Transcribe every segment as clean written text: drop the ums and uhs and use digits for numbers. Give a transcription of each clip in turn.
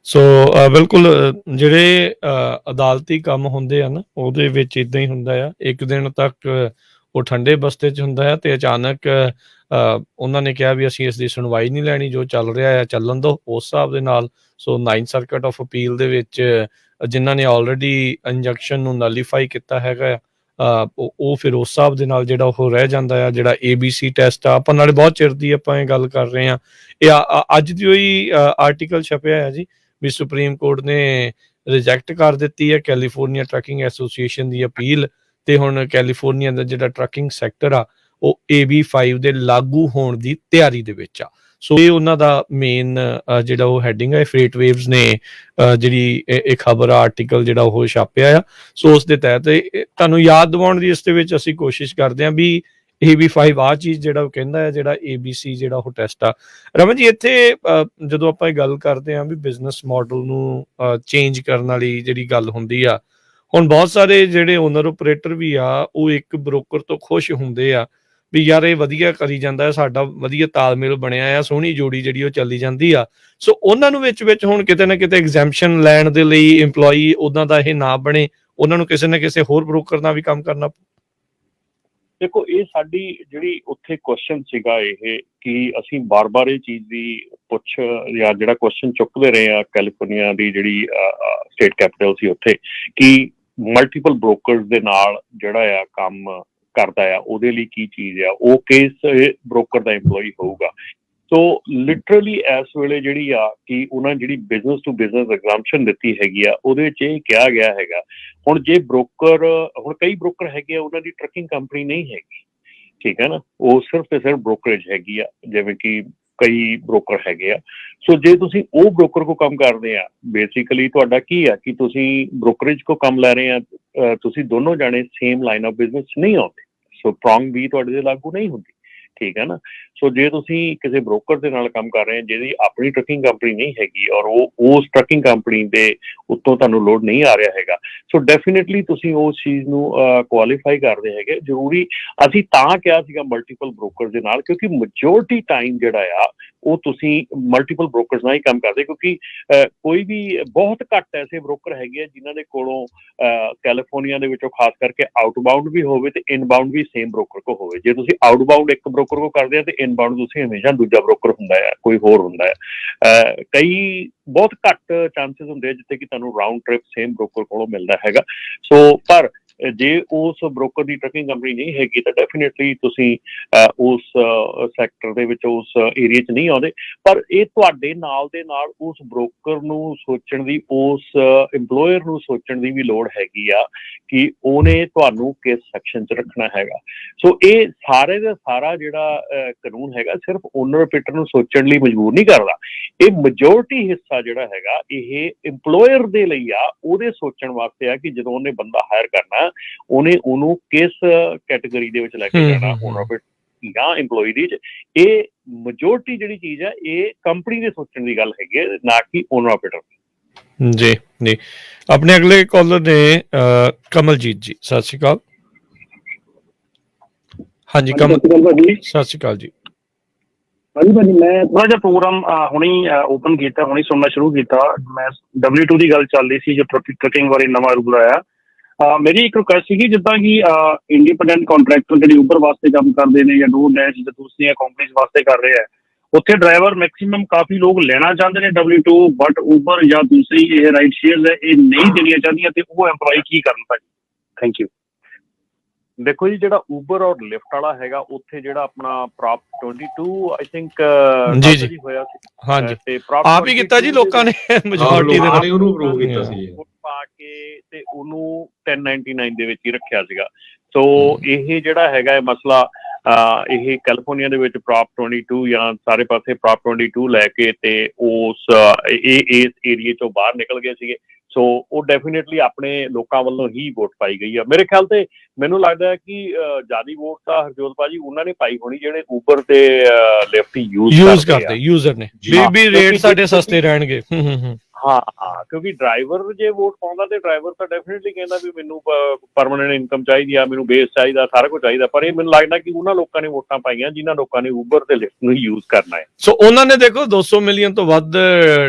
ਸੋ ਬਿਲਕੁਲ ਜਿਹੜੇ ਅਦਾਲਤੀ ਕੰਮ ਹੁੰਦੇ ਆ ਨਾ, ਉਹਦੇ ਵਿੱਚ ਇੱਦਾਂ ਹੀ ਹੁੰਦਾ ਆ। ਇੱਕ ਦਿਨ ਤੱਕ ਉਹ ਠੰਡੇ ਬਸਤੇ 'ਚ ਹੁੰਦਾ ਆ ਅਤੇ ਅਚਾਨਕ ਉਹਨਾਂ ਨੇ ਕਿਹਾ ਵੀ ਅਸੀਂ ਇਸ ਦੀ ਸੁਣਵਾਈ ਨਹੀਂ ਲੈਣੀ, ਜੋ ਚੱਲ ਰਿਹਾ ਆ ਚੱਲਣ ਦਿਓ। ਉਸ ਹਿਸਾਬ ਦੇ ਨਾਲ ਸੋ 9th ਸਰਕਟ ਆਫ ਅਪੀਲ ਦੇ ਵਿੱਚ ਜਿਨ੍ਹਾਂ ਨੇ ਆਲਰੇਡੀ ਇੰਜੰਕਸ਼ਨ ਨੂੰ ਨਲੀਫਾਈ ਕੀਤਾ ਹੈਗਾ ਆ, ਉਹ ਫਿਰ ਉਸ ਹਿਸਾਬ ਦੇ ਨਾਲ ਜਿਹੜਾ ਉਹ ਰਹਿ ਜਾਂਦਾ ਆ। ਜਿਹੜਾ ABC ਟੈਸਟ ਆ, ਆਪਾਂ ਨਾਲੇ ਬਹੁਤ ਚਿਰ ਦੀ ਆਪਾਂ ਇਹ ਗੱਲ ਕਰ ਰਹੇ ਹਾਂ, ਇਹ ਅੱਜ ਦੀ ਹੋਈ ਆਰਟੀਕਲ ਛਪਿਆ ਹੈ ਜੀ ਵੀ ਸੁਪਰੀਮ ਕੋਰਟ ਨੇ ਰਿਜੈਕਟ ਕਰ ਦਿੱਤੀ ਹੈ ਕੈਲੀਫੋਰਨੀਆ ਟਰੱਕਿੰਗ ਐਸੋਸੀਏਸ਼ਨ ਦੀ ਅਪੀਲ, ਤੇ ਹੁਣ ਕੈਲੀਫੋਰਨੀਆ ਦਾ ਜਿਹੜਾ ਟਰੱਕਿੰਗ ਸੈਕਟਰ ਆ ਉਹ AB5 ਦੇ ਲਾਗੂ ਹੋਣ ਦੀ ਤਿਆਰੀ ਦੇ ਵਿੱਚ ਆ। ਸੋ ਇਹ ਉਹਨਾਂ ਦਾ ਮੇਨ ਜਿਹੜਾ ਉਹ ਹੈਡਿੰਗ ਹੈ। ਫਰੇਟ ਵੇਵਜ਼ ਨੇ ਜਿਹੜੀ ਇਹ ਖਬਰ ਆਰਟੀਕਲ ਜਿਹੜਾ ਉਹ ਛਾਪਿਆ ਆ। ਸੋ ਉਸ ਦੇ ਤਹਿਤ ਤੁਹਾਨੂੰ ਯਾਦ ਦਿਵਾਉਣ ਦੀ ਇਸ ਦੇ ਵਿੱਚ ਅਸੀਂ ਕੋਸ਼ਿਸ਼ ਕਰਦੇ ਹਾਂ ਵੀ AB5 ਆਹ ਚੀਜ਼ ਜਿਹੜਾ ਉਹ ਕਹਿੰਦਾ ਹੈ, ਜਿਹੜਾ ABC ਜਿਹੜਾ ਉਹ ਟੈਸਟ ਆ। ਰਮਨ ਜੀ, ਇੱਥੇ ਜਦੋਂ ਆਪਾਂ ਇਹ ਗੱਲ ਕਰਦੇ ਹਾਂ ਵੀ ਬਿਜ਼ਨਸ ਮਾਡਲ ਨੂੰ ਚੇਂਜ ਕਰਨ ਵਾਲੀ ਜਿਹੜੀ ਗੱਲ ਹੁੰਦੀ ਆ, ਹੁਣ ਬਹੁਤ ਸਾਰੇ ਜਿਹੜੇ ਓਨਰ ਓਪਰੇਟਰ ਵੀ ਆ ਉਹ ਇੱਕ ਬ੍ਰੋਕਰ ਤੋਂ ਖੁਸ਼ ਹੁੰਦੇ ਆ ਵੀ ਯਾਰ ਇਹ ਵਧੀਆ ਕਰੀ ਜਾਂਦਾ ਹੈ, ਸਾਡਾ ਵਧੀਆ ਤਾਲਮੇਲ ਬਣਿਆ ਆ, ਸੋਹਣੀ ਜੋੜੀ ਜਿਹੜੀ ਉਹ ਚੱਲੀ ਜਾਂਦੀ ਆ। ਸੋ ਉਹਨਾਂ ਨੂੰ ਵਿੱਚ ਹੁਣ ਕਿਤੇ ਨਾ ਕਿਤੇ ਐਗਜ਼ੈਂਪਸ਼ਨ ਲੈਣ ਦੇ ਲਈ ਇੰਪਲੋਈ ਉੱਦਾਂ ਦਾ ਇਹ ਨਾ ਬਣੇ, ਉਹਨਾਂ ਨੂੰ ਕਿਸੇ ਨਾ ਕਿਸੇ ਹੋਰ ਬ੍ਰੋਕਰ ਨਾਲ ਵੀ ਕੰਮ ਕਰਨਾ। ਦੇਖੋ, ਇਹ ਸਾਡੀ ਜਿਹੜੀ ਉੱਥੇ ਕੁਐਸਚਨ ਸੀਗਾ ਇਹ ਕਿ ਅਸੀਂ ਬਾਰ-ਬਾਰ ਇਹ ਚੀਜ਼ ਦੀ ਪੁੱਛ ਜਾਂ ਜਿਹੜਾ ਕੁਐਸਚਨ ਚੁੱਕਦੇ ਰਹੇ ਆ ਕੈਲੀਫੋਰਨੀਆ ਦੀ ਜਿਹੜੀ ਸਟੇਟ ਕੈਪੀਟਲ ਸੀ ਉੱਥੇ, ਕਿ ਮਲਟੀਪਲ ਬ੍ਰੋਕਰਸ ਦੇ ਨਾਲ ਜਿਹੜਾ ਆ ਕੰਮ ਕਰਦਾ ਆ, ਉਹਦੇ ਲਈ ਕੀ ਚੀਜ਼ ਆ, ਉਹ ਕਿਸ ਬ੍ਰੋਕਰ ਦਾ ਇੰਪਲੋਈ ਹੋਊਗਾ। ਸੋ ਲਿਟਰਲੀ ਇਸ ਵੇਲੇ ਜਿਹੜੀ ਆ ਕਿ ਉਹਨਾਂ ਜਿਹੜੀ ਬਿਜ਼ਨਸ ਟੂ ਬਿਜ਼ਨਸ ਐਗਜ਼ਾਮਸ਼ਨ ਦਿੱਤੀ ਹੈਗੀ ਆ, ਉਹਦੇ ਵਿੱਚ ਇਹ ਕਿਹਾ ਗਿਆ ਹੈਗਾ ਹੁਣ ਜੇ ਬ੍ਰੋਕਰ, ਹੁਣ ਕਈ ਬ੍ਰੋਕਰ ਹੈਗੇ ਆ ਉਹਨਾਂ ਦੀ ਟਰੱਕਿੰਗ ਕੰਪਨੀ ਨਹੀਂ ਹੈਗੀ, ਠੀਕ ਹੈ ਨਾ, ਉਹ ਸਿਰਫ ਤੇ ਸਿਰਫ ਬ੍ਰੋਕਰੇਜ ਹੈਗੀ ਆ, ਜਿਵੇਂ ਕਿ ਕਈ ਬ੍ਰੋਕਰ ਹੈਗੇ ਆ। ਸੋ ਜੇ ਤੁਸੀਂ ਉਹ ਬ੍ਰੋਕਰ ਕੋ ਕੰਮ ਕਰਦੇ ਆ, ਬੇਸਿਕਲੀ ਤੁਹਾਡਾ ਕੀ ਆ ਕਿ ਤੁਸੀਂ ਬ੍ਰੋਕਰੇਜ ਕੋ ਕੰਮ ਲੈ ਰਹੇ ਆ, ਤੁਸੀਂ ਦੋਨੋਂ ਜਾਣੇ ਸੇਮ ਲਾਈਨ ਆਫ ਬਿਜ਼ਨਸ 'ਚ ਨਹੀਂ ਆਉਂਦੇ, ਸੋ ਪ੍ਰੋਂਗ ਵੀ ਤੁਹਾਡੇ ਤੇ ਲਾਗੂ ਨਹੀਂ ਹੁੰਦੀ, ਠੀਕ ਹੈ ਨਾ। ਸੋ ਜੇ ਤੁਸੀਂ ਕਿਸੇ ਬ੍ਰੋਕਰ ਦੇ ਨਾਲ ਕੰਮ ਕਰ ਰਹੇ ਹੋ ਜਿਹਦੀ ਆਪਣੀ ਟਰੱਕਿੰਗ ਕੰਪਨੀ ਨਹੀਂ ਹੈਗੀ ਔਰ ਉਹ ਉਸ ਟਰੱਕਿੰਗ ਕੰਪਨੀ ਦੇ ਉੱਤੋਂ ਤੁਹਾਨੂੰ ਲੋਡ ਨਹੀਂ ਆ ਰਿਹਾ ਹੈਗਾ, ਸੋ ਡੈਫੀਨੇਟਲੀ ਤੁਸੀਂ ਉਸ ਚੀਜ਼ ਨੂੰ ਕੁਆਲੀਫਾਈ ਕਰਦੇ ਹੈਗੇ। ਜ਼ਰੂਰੀ ਅਸੀਂ ਤਾਂ ਕਿਹਾ ਸੀਗਾ ਮਲਟੀਪਲ ਬ੍ਰੋਕਰ ਦੇ ਨਾਲ, ਕਿਉਂਕਿ ਮੈਜੋਰਟੀ ਟਾਈਮ ਜਿਹੜਾ ਆ ਉਹ ਤੁਸੀਂ ਮਲਟੀਪਲ ਬ੍ਰੋਕਰਸ ਨਾਲ ਹੀ ਕੰਮ ਕਰਦੇ, ਕਿਉਂਕਿ ਕੋਈ ਵੀ ਬਹੁਤ ਘੱਟ ਐਸੇ ਬ੍ਰੋਕਰ ਹੈਗੇ ਆ ਜਿਨ੍ਹਾਂ ਦੇ ਕੋਲੋਂ ਕੈਲੀਫੋਰਨੀਆ ਦੇ ਵਿੱਚੋਂ ਖਾਸ ਕਰਕੇ ਆਊਟਬਾਊਂਡ ਵੀ ਹੋਵੇ ਤੇ ਇਨਬਾਊਂਡ ਵੀ ਸੇਮ ਬ੍ਰੋਕਰ ਕੋ ਹੋਵੇ। ਜੇ ਤੁਸੀਂ ਆਊਟਬਾਊਂਡ ਇੱਕ ਬ੍ਰੋਕਰ ਕੋ ਕਰਦੇ ਆ ਤੇ ਇਨਬਾਊਂਡ ਤੁਸੀਂ ਹਮੇਸ਼ਾ ਦੂਜਾ ਬ੍ਰੋਕਰ ਹੁੰਦਾ ਆ, ਕੋਈ ਹੋਰ ਹੁੰਦਾ ਹੈ। ਕਈ ਬਹੁਤ ਘੱਟ ਚਾਂਸਿਸ ਹੁੰਦੇ ਆ ਜਿੱਥੇ ਕਿ ਤੁਹਾਨੂੰ ਰਾਊਂਡ ਟ੍ਰਿਪ ਸੇਮ ਬ੍ਰੋਕਰ ਕੋਲੋਂ ਮਿਲਦਾ ਹੈਗਾ। ਸੋ ਪਰ ਜੇ ਉਸ ਬ੍ਰੋਕਰ ਦੀ ਟਰੱਕਿੰਗ ਕੰਪਨੀ ਨਹੀਂ ਹੈਗੀ ਤਾਂ ਡੈਫੀਨੇਟਲੀ ਤੁਸੀਂ ਉਸ ਸੈਕਟਰ ਦੇ ਵਿੱਚ, ਉਸ ਏਰੀਆ 'ਚ ਨਹੀਂ ਆਉਂਦੇ। ਪਰ ਇਹ ਤੁਹਾਡੇ ਨਾਲ ਦੇ ਨਾਲ ਉਸ ਬ੍ਰੋਕਰ ਨੂੰ ਸੋਚਣ ਦੀ, ਉਸ ਇੰਪਲੋਇਰ ਨੂੰ ਸੋਚਣ ਦੀ ਵੀ ਲੋੜ ਹੈਗੀ ਆ ਕਿ ਉਹਨੇ ਤੁਹਾਨੂੰ ਕਿਸ ਸੈਕਸ਼ਨ 'ਚ ਰੱਖਣਾ ਹੈਗਾ। ਸੋ ਇਹ ਸਾਰੇ ਦਾ ਸਾਰਾ ਜਿਹੜਾ ਕਾਨੂੰਨ ਹੈਗਾ ਸਿਰਫ ਓਨਰ ਆਪਰੇਟਰ ਨੂੰ ਸੋਚਣ ਲਈ ਮਜਬੂਰ ਨਹੀਂ ਕਰਦਾ, ਇਹ ਮੈਜੋਰਟੀ ਹਿੱਸਾ ਜਿਹੜਾ ਹੈਗਾ ਇਹ ਇੰਪਲੋਇਰ ਦੇ ਲਈ ਆ, ਉਹਦੇ ਸੋਚਣ ਵਾਸਤੇ ਆ ਕਿ ਜਦੋਂ ਉਹਨੇ ਬੰਦਾ ਹਾਇਰ ਕਰਨਾ ਉਹਨੇ ਉਹਨੂੰ ਕਿਸ ਕੈਟੇਗਰੀ ਦੇ ਵਿੱਚ ਲੈ ਕੇ ਜਾਣਾ, ਓਨਰ ਆਪਰੇਟਰ ਜਾਂ ਇੰਪਲੋਈ ਦੀ। ਇਹ ਮੈਜੋਰਟੀ ਜਿਹੜੀ ਚੀਜ਼ ਹੈ ਇਹ ਕੰਪਨੀ ਦੇ ਸੋਚਣ ਦੀ ਗੱਲ ਹੈਗੀ ਹੈ, ਨਾ ਕਿ ਓਨਰ ਆਪਰੇਟਰ। ਜੀ ਜੀ, ਆਪਣੇ ਅਗਲੇ ਕਾਲਰ ਨੇ ਕਮਲਜੀਤ ਜੀ, ਸਤਿ ਸ਼੍ਰੀ ਅਕਾਲ। ਹਾਂਜੀ ਕਮਲ, ਸਤਿ ਸ਼੍ਰੀ ਅਕਾਲ ਜੀ। ਹਾਂਜੀ ਭਾਜੀ, ਮੈਂ ਥੋੜਾ ਜਿਹਾ ਪ੍ਰੋਗਰਾਮ ਹੁਣੀ ਓਪਨ ਕੀਤਾ, ਹੁਣੀ ਸੁਣਨਾ ਸ਼ੁਰੂ ਕੀਤਾ। ਮੈਂ W2 ਦੀ ਗੱਲ ਚੱਲ ਰਹੀ ਸੀ ਜੋ ਟਰੱਕਿੰਗ ਬਾਰੇ ਨਵਾਂ ਰੂਲ ਆਇਆ। ਮੇਰੀ ਇੱਕ ਰਿਕੁਐਸਟ ਸੀਗੀ, ਜਿੱਦਾਂ ਕਿ ਇੰਡੀਪੈਂਡੈਂਟ ਕੰਟਰੈਕਟਰ ਜਿਹੜੇ ਉਬਰ ਵਾਸਤੇ ਕੰਮ ਕਰਦੇ ਨੇ ਜਾਂ ਡੋਰਡੈਸ਼ ਜਾਂ ਦੂਸਰੀਆਂ ਕੰਪਨੀਜ਼ ਵਾਸਤੇ ਕਰ ਰਹੇ ਆ, ਉੱਥੇ ਡਰਾਈਵਰ ਮੈਕਸੀਮਮ ਕਾਫੀ ਲੋਕ ਲੈਣਾ ਚਾਹੁੰਦੇ ਨੇ W2, ਬਟ ਉਬਰ ਜਾਂ ਦੂਸਰੀ ਇਹ ਰਾਈਡ ਸ਼ੇਅਰਸ ਹੈ ਇਹ ਨਹੀਂ ਦੇਣੀਆਂ ਚਾਹੁੰਦੀਆਂ, ਤੇ ਉਹ ਐਮਪਲਾਈ ਕੀ ਕਰਨ ਭਾਜੀ? Thank you. ਦੇਖੋ ਜੀ, ਜਿਹੜਾ ਉਬਰ ਔਰ ਲਿਫਟ ਵਾਲਾ ਹੈਗਾ ਉੱਥੇ ਜਿਹੜਾ ਆਪਣਾ ਪ੍ਰੋਪ 22 ਆਈ ਥਿੰਕ ਜੀ ਹੋਇਆ ਸੀ, ਹਾਂਜੀ, ਤੇ ਆਪ ਹੀ ਕੀਤਾ ਜੀ ਲੋਕਾਂ ਨੇ, ਮੈਜੋਰਟੀ ਦੇ ਨਾਲ ਉਹਨੂੰ ਅਪਰੂਵ ਕੀਤਾ ਸੀ ਪਾ ਕੇ ਤੇ ਉਹਨੂੰ 1099 ਦੇ ਵਿੱਚ ਹੀ ਰੱਖਿਆ ਸੀਗਾ। ਸੋ ਇਹ ਜਿਹੜਾ ਹੈਗਾ ਇਹ ਮਸਲਾ ਇਹ ਕੈਲੀਫੋਰਨੀਆ ਦੇ ਵਿੱਚ ਪ੍ਰੋਪ 22 ਜਾਂ ਸਾਰੇ ਪਾਸੇ ਪ੍ਰੋਪ 22 ਲੈ ਕੇ ਤੇ ਉਸ ਇਸ ਏਰੀਏ ਚੋਂ ਬਾਹਰ ਨਿਕਲ ਗਏ ਸੀਗੇ। ਸੋ ਉਹ ਡੈਫੀਨੇਟਲੀ ਆਪਣੇ ਲੋਕਾਂ ਵੱਲੋਂ ਹੀ ਵੋਟ ਪਾਈ ਗਈ ਆ। ਮੇਰੇ ਖਿਆਲ ਤੇ ਮੈਨੂੰ ਲੱਗਦਾ ਕਿ ਜ਼ਿਆਦੀ ਵੋਟ ਤਾਂ ਹਰਜੋਤ ਭਾਜੀ ਉਹਨਾਂ ਨੇ ਪਾਈ ਹੋਣੀ ਜਿਹੜੇ ਉਬਰ ਤੇ ਲਿਫਟ ਯੂਜ਼ ਕਰਦੇ, ਯੂਜ਼ਰ ਨੇ ਵੀ ਰੇਟ ਸਾਡੇ ਸਸਤੇ ਰਹਿਣਗੇ। ਹਾਂ ਕਿਉਂਕਿ ਡਰਾਈਵਰ ਜੇ ਵੋਟ ਪਾਉਂਦਾ ਤੇ ਡਰਾਈਵਰ ਤਾਂ ਡੈਫੀਨਿਟਲੀ ਕਹਿੰਦਾ ਵੀ ਮੈਨੂੰ ਪਰਮਾਨੈਂਟ ਇਨਕਮ ਚਾਹੀਦੀ ਆ, ਮੈਨੂੰ ਬੇਸ ਚਾਹੀਦਾ, ਸਾਰਾ ਕੁਝ ਚਾਹੀਦਾ। ਪਰ ਇਹ ਮੈਨੂੰ ਲੱਗਦਾ ਕਿ ਉਹਨਾਂ ਲੋਕਾਂ ਨੇ ਵੋਟਾਂ ਪਾਈਆਂ ਜਿਨ੍ਹਾਂ ਲੋਕਾਂ ਨੇ ਊਬਰ ਤੇ ਲਿਫਟ ਨੂੰ ਯੂਜ਼ ਕਰਨਾ ਹੈ। ਸੋ ਉਹਨਾਂ ਨੇ ਦੇਖੋ 200 ਮਿਲੀਅਨ ਤੋਂ ਵੱਧ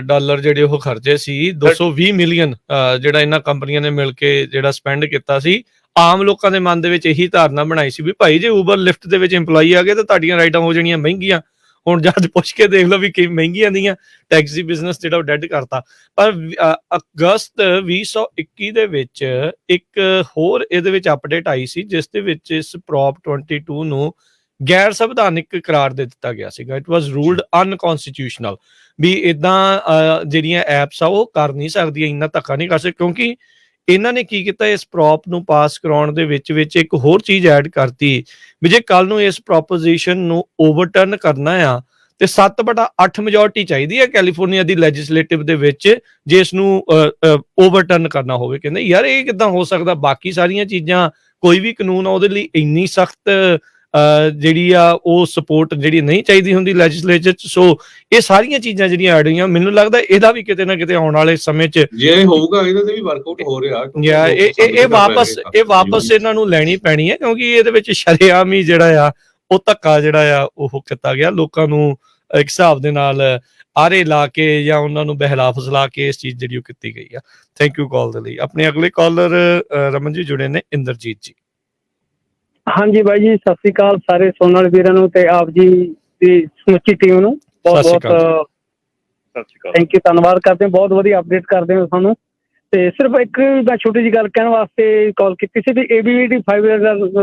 ਡਾਲਰ ਜਿਹੜੇ ਉਹ ਖਰਚੇ ਸੀ, 220 ਮਿਲੀਅਨ ਜਿਹੜਾ ਇਹਨਾਂ ਕੰਪਨੀਆਂ ਨੇ ਮਿਲ ਕੇ ਜਿਹੜਾ ਸਪੈਂਡ ਕੀਤਾ ਸੀ। ਆਮ ਲੋਕਾਂ ਦੇ ਮਨ ਦੇ ਵਿੱਚ ਇਹੀ ਧਾਰਨਾ ਬਣਾਈ ਸੀ ਵੀ ਭਾਈ ਜੇ ਊਬਰ ਲਿਫਟ ਦੇ ਵਿੱਚ EMPLOYEE ਆ ਗਏ ਤਾਂ ਤੁਹਾਡੀਆਂ ਰਾਈਡਾਂ ਹੋ ਜਾਣੀਆਂ ਮਹਿੰਗੀਆਂ। ਹੁਣ ਜਦ ਪੁੱਛ ਕੇ ਦੇਖ ਲਓ ਵੀ ਕਿ ਮਹਿੰਗੀਆਂ ਦੀਆਂ ਟੈਕਸੀ ਬਿਜ਼ਨਸ ਜਿਹੜਾ ਉਹ ਡੈਡ ਕਰਤਾ। ਪਰ ਅਗਸਤ 2021 ਦੇ ਵਿੱਚ ਇੱਕ ਹੋਰ ਇਹਦੇ ਵਿੱਚ ਅਪਡੇਟ ਆਈ ਸੀ ਜਿਸ ਦੇ ਵਿੱਚ ਇਸ ਪ੍ਰੋਪ 22 ਨੂੰ ਗੈਰ ਸੰਵਿਧਾਨਿਕ ਕਰਾਰ ਦੇ ਦਿੱਤਾ ਗਿਆ ਸੀਗਾ। ਇਟ ਵਾਸ ਰੂਲਡ ਅਨਕਨਸਟੀਟਿਊਸ਼ਨਲ ਵੀ ਇਦਾਂ ਜਿਹੜੀਆਂ ਐਪਸ ਆ ਉਹ ਕਰ ਨਹੀਂ ਸਕਦੀਆਂ, ਇੰਨਾ ਧੱਕਾ ਨਹੀਂ ਕਰ ਸਕਦੇ। ਕਿਉਂਕਿ ਇਹਨਾਂ ਨੇ ਕੀ ਕੀਤਾ, ਇਸ ਪ੍ਰੋਪ ਨੂੰ ਪਾਸ ਕਰਾਉਣ ਦੇ ਵਿੱਚ ਇੱਕ ਹੋਰ ਚੀਜ਼ ਐਡ ਕਰਤੀ ਵੀ ਜੇ ਕੱਲ ਨੂੰ ਇਸ ਪ੍ਰੋਪੋਜੀਸ਼ਨ ਨੂੰ ਓਵਰਟਰਨ ਕਰਨਾ ਆ ਤੇ 7/8 ਮੈਜੋਰਟੀ ਚਾਹੀਦੀ ਹੈ ਕੈਲੀਫੋਰਨੀਆ ਦੀ ਲੈਜਿਸਲੇਟਿਵ ਦੇ ਵਿੱਚ ਜੇ ਇਸ ਨੂੰ ਓਵਰਟਰਨ ਕਰਨਾ ਹੋਵੇ। ਕਹਿੰਦੇ ਯਾਰ ਇਹ ਕਿੱਦਾਂ ਹੋ ਸਕਦਾ, ਬਾਕੀ ਸਾਰੀਆਂ ਚੀਜ਼ਾਂ ਕੋਈ ਵੀ ਕਾਨੂੰਨ ਆ ਉਹਦੇ ਲਈ ਇੰਨੀ ਸਖਤ ਜਿਹੜੀ ਆ ਉਹ ਸਪੋਰਟ ਜਿਹੜੀ ਨਹੀਂ ਚਾਹੀਦੀ ਹੁੰਦੀ ਲੈਜਿਸਲੇਚਰ ਚ। ਸੋ ਇਹ ਸਾਰੀਆਂ ਚੀਜ਼ਾਂ ਜਿਹੜੀਆਂ ਐਡ ਹੋਈਆਂ, ਮੈਨੂੰ ਲੱਗਦਾ ਇਹਦਾ ਵੀ ਕਿਤੇ ਨਾ ਕਿਤੇ ਆਉਣ ਵਾਲੇ ਸਮੇਂ ਚ ਜੇ ਹੋਊਗਾ ਇਹਦੇ ਤੇ ਵੀ ਵਰਕਆਊਟ ਹੋ ਰਿਹਾ। ਇਹ ਵਾਪਸ ਇਹਨਾਂ ਨੂੰ ਲੈਣੀ ਪੈਣੀ ਹੈ ਕਿਉਂਕਿ ਇਹਦੇ ਵਿੱਚ ਸ਼ਰੇਆਮ ਹੀ ਜਿਹੜਾ ਆ ਉਹ ਧੱਕਾ ਜਿਹੜਾ ਆ ਉਹ ਕੀਤਾ ਗਿਆ। ਲੋਕਾਂ ਨੂੰ ਇੱਕ ਹਿਸਾਬ ਦੇ ਨਾਲ ਆਰੇ ਲਾ ਕੇ ਜਾਂ ਉਹਨਾਂ ਨੂੰ ਬਹਿਲਾ ਫਸਲਾ ਕੇ ਇਸ ਚੀਜ਼ ਜਿਹੜੀ ਉਹ ਕੀਤੀ ਗਈ ਆ। ਥੈਂਕ ਯੂ ਕਾਲ ਦੇ ਲਈ। ਆਪਣੇ ਅਗਲੇ ਕਾਲਰ ਰਮਨ ਜੀ ਜੁੜੇ ਨੇ, ਇੰਦਰਜੀਤ ਜੀ। ਹਾਂਜੀ ਬਾਈ ਜੀ, ਸਤਿ ਸ੍ਰੀ ਅਕਾਲ ਸਾਰੇ ਸੁਣਨ ਵਾਲੇ ਵੀਰਾਂ ਨੂੰ ਤੇ ਆਪ ਜੀ ਦੀ ਸਮੁੱਚੀ ਟੀਮ ਨੂੰ ਬਹੁਤ ਬਹੁਤ ਥੈਂਕ ਯੂ, ਧੰਨਵਾਦ ਕਰਦੇ ਹਾਂ। ਬਹੁਤ ਵਧੀਆ ਅਪਡੇਟ ਕਰਦੇ ਹੋ ਸਾਨੂੰ। ਤੇ ਸਿਰਫ ਇੱਕ ਮੈਂ ਛੋਟੀ ਜਿਹੀ ਗੱਲ ਕਹਿਣ ਵਾਸਤੇ ਕਾਲ ਕੀਤੀ ਸੀ ਵੀ ABD 5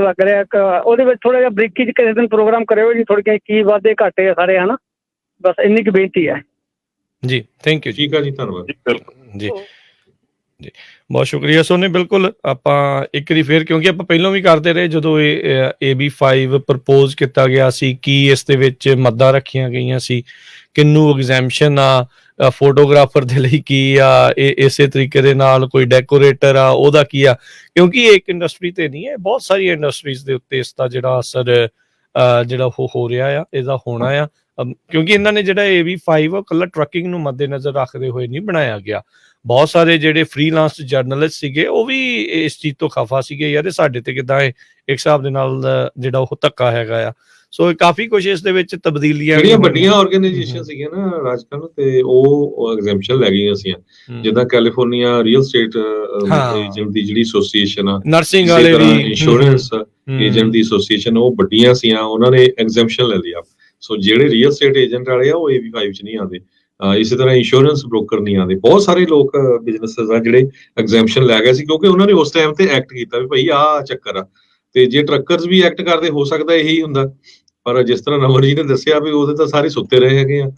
ਲੱਗ ਰਿਹਾ, ਉਹਦੇ ਵਿੱਚ ਥੋੜਾ ਜਿਹਾ ਬ੍ਰੇਕੀ ਚ ਕਿਸੇ ਦਿਨ ਪ੍ਰੋਗਰਾਮ ਕਰਿਓ ਜੀ, ਥੋੜੇ ਕੀ ਵਾਧੇ ਘਾਟੇ ਆ ਸਾਰੇ, ਹਨਾ, ਬਸ ਇੰਨੀ ਕੁ ਬੇਨਤੀ ਹੈ ਜੀ। Thank you. ਠੀਕ ਆ ਜੀ, ਧੰਨਵਾਦ ਜੀ ਜੀ, ਬਹੁਤ ਸ਼ੁਕਰੀਆ ਸੋਨੀ। ਬਿਲਕੁਲ ਆਪਾਂ ਇੱਕ ਵਾਰੀ ਫੇਰ, ਕਿਉਂਕਿ ਆਪਾਂ ਪਹਿਲਾਂ ਵੀ ਕਰਦੇ ਰਹੇ ਜਦੋਂ ਇਹ AB5 ਪ੍ਰਪੋਜ਼ ਕੀਤਾ ਗਿਆ ਸੀ, ਕੀ ਇਸ ਦੇ ਵਿੱਚ ਮੱਦਾਂ ਰੱਖੀਆਂ ਗਈਆਂ ਸੀ, ਕਿੰਨੂੰ ਐਗਜ਼ੈਂਪਸ਼ਨ ਆ, ਫੋਟੋਗ੍ਰਾਫਰ ਦੇ ਲਈ ਕੀ ਆ, ਇਹ ਇਸੇ ਤਰੀਕੇ ਦੇ ਨਾਲ ਕੋਈ ਡੈਕੋਰੇਟਰ ਆ ਉਹਦਾ ਕੀ ਆ। ਕਿਉਂਕਿ ਇਹ ਇੱਕ ਇੰਡਸਟਰੀ ਤੇ ਨਹੀਂ ਹੈ, ਬਹੁਤ ਸਾਰੀਆਂ ਇੰਡਸਟਰੀਜ਼ ਦੇ ਉੱਤੇ ਇਸ ਦਾ ਜਿਹੜਾ ਅਸਰ ਜਿਹੜਾ ਉਹ ਹੋ ਰਿਹਾ ਆ, ਇਹਦਾ ਹੋਣਾ ਆ। ਕਿਉਂਕਿ ਇਹਨਾਂ ਨੇ ਜਿਹੜਾ AB5 ਆ ਇਕੱਲਾ ਟਰੱਕਿੰਗ ਨੂੰ ਮੱਦੇ ਨਜ਼ਰ ਰੱਖਦੇ ਹੋਏ ਨਹੀਂ ਬਣਾਇਆ ਗਿਆ। ਬਹੁਤ ਸਾਰੇ ਜਿਹੜੇ ਫ੍ਰੀਲਾਂਸ ਜਰਨਲਿਸਟ ਸੀਗੇ ਉਹ ਵੀ ਇਸ ਚੀਜ਼ ਤੋਂ ਖਫਾ ਸੀਗੇ, ਯਾਰ ਸਾਡੇ ਤੇ ਕਿੱਦਾਂ ਇੱਕ ਹਿਸਾਬ ਦੇ ਨਾਲ ਜਿਹੜਾ ਉਹ ਧੱਕਾ ਹੈਗਾ ਆ। ਸੋ ਕਾਫੀ ਕੁਝ ਇਸ ਦੇ ਵਿੱਚ ਤਬਦੀਲੀਆਂ, ਜਿਹੜੀਆਂ ਵੱਡੀਆਂ ਆਰਗੇਨਾਈਜੇਸ਼ਨ ਸੀਗੀਆਂ ਨਾ ਰਾਜਕਰਨ, ਤੇ ਉਹ ਐਗਜ਼ੈਂਪਸ਼ਨ ਲੈ ਗਈਆਂ ਸੀ, ਜਿੱਦਾਂ ਕੈਲੀਫੋਰਨੀਆ ਰੀਅਲ ਸਟੇਟ ਏਜੰਟ ਦੀ ਜਿਹੜੀ ਐਸੋਸੀਏਸ਼ਨ ਆ, ਨਰਸਿੰਗ ਵਾਲੇ ਦੀ, ਇੰਸ਼ੋਰੈਂਸ ਏਜੰਟ ਦੀ ਐਸੋਸੀਏਸ਼ਨ, ਉਹ ਵੱਡੀਆਂ ਸੀਆਂ, ਉਹਨਾਂ ਨੇ ਐਗਜ਼ੈਂਪਸ਼ਨ ਲੈ ਲਿਆ। ਸੋ ਜਿਹੜੇ ਰੀਅਲ ਸਟੇਟ ਏਜੰਟ ਵਾਲੇ ਆ ਉਹ AB5 ਚ ਨਹੀਂ ਆਉਂਦੇ। ਇਸੇ ਤਰ੍ਹਾਂ ਇੰਸ਼ੋਰੈਂਸ ਬ੍ਰੋਕਰ ਨਹੀਂ ਆਉਂਦੇ। ਬਹੁਤ ਸਾਰੇ ਲੋਕ ਬਿਜ਼ਨੈਸਸ ਆ ਜਿਹੜੇ ਐਗਜ਼ੈਂਪਸ਼ਨ ਲੈ ਗਏ ਸੀ ਕਿਉਂਕਿ ਉਹਨਾਂ ਨੇ ਉਸ ਟਾਈਮ ਤੇ ਐਕਟ ਕੀਤਾ ਵੀ ਭਾਈ ਆਹ ਚੱਕਰ ਆ। ਤੇ ਜੇ ਟਰੱਕਰਸ ਵੀ ਐਕਟ ਕਰਦੇ ਹੋ ਸਕਦਾ ਇਹੀ ਹੁੰਦਾ, ਪਰ ਜਿਸ ਤਰ੍ਹਾਂ ਨਵਰ ਜੀ ਨੇ ਦੱਸਿਆ ਵੀ ਉਹਦੇ ਤਾਂ ਸਾਰੇ ਸੁੱਤੇ ਰਹੇ ਹੈਗੇ ਆ,